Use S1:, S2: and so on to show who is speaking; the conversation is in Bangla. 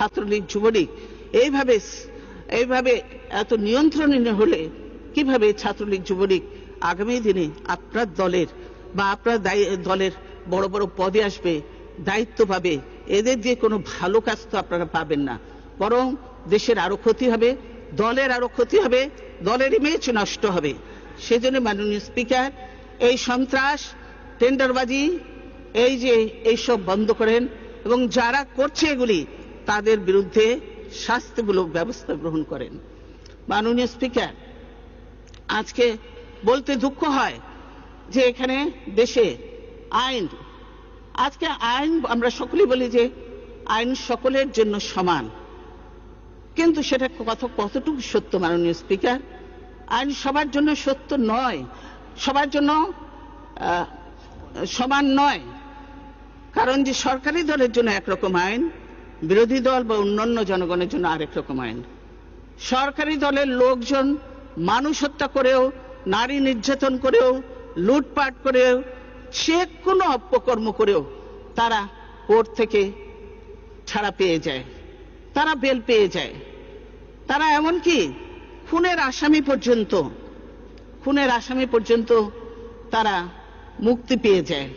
S1: ছাত্রলীগ যুবলীগ এইভাবে এইভাবে এত নিয়ন্ত্রণহীন হলে কিভাবে ছাত্রলীগ যুবলীগ আগামী দিনে আপনার দলের বা আপনার দলের বড় বড় পদে আসবে, দায়িত্ব পাবে? এদের দিয়ে কোনো ভালো কাজ তো আপনারা পাবেন না, বরং দেশের আরো ক্ষতি হবে, দলের আরো ক্ষতি হবে, দলের ইমেজ নষ্ট হবে। সেজন্য মাননীয় স্পিকার, এই সন্ত্রাস, টেন্ডারবাজি, এই যে এইসব বন্ধ করেন এবং যারা করছে এগুলি তাদের বিরুদ্ধে শাস্তিমূলক ব্যবস্থা গ্রহণ করেন। মাননীয় স্পিকার, আজকে বলতে দুঃখ হয় যে এখানে দেশে আইন, আজকে আইন আমরা সকলেই বলি যে আইন সকলের জন্য সমান, কিন্তু সেটা কতটুকু সত্য? মাননীয় স্পিকার, আইন সবার জন্য সত্য নয়, সবার জন্য সমান নয়। কারণ যে সরকারি দলের জন্য একরকম আইন, বিরোধী দল বা অন্যান্য জনগণের জন্য আরেক রকম আইন। সরকারি দলের লোকজন মানুষ হত্যা করেও, নারী নির্যাতন করেও, লুটপাট করেও, যে কোনো অপকর্ম করেও তারা কোর্ট থেকে ছাড়া পেয়ে যায়, তারা বেল পেয়ে যায়, তারা এমনকি খুনের আসামি পর্যন্ত তারা মুক্তি পেয়ে যায়।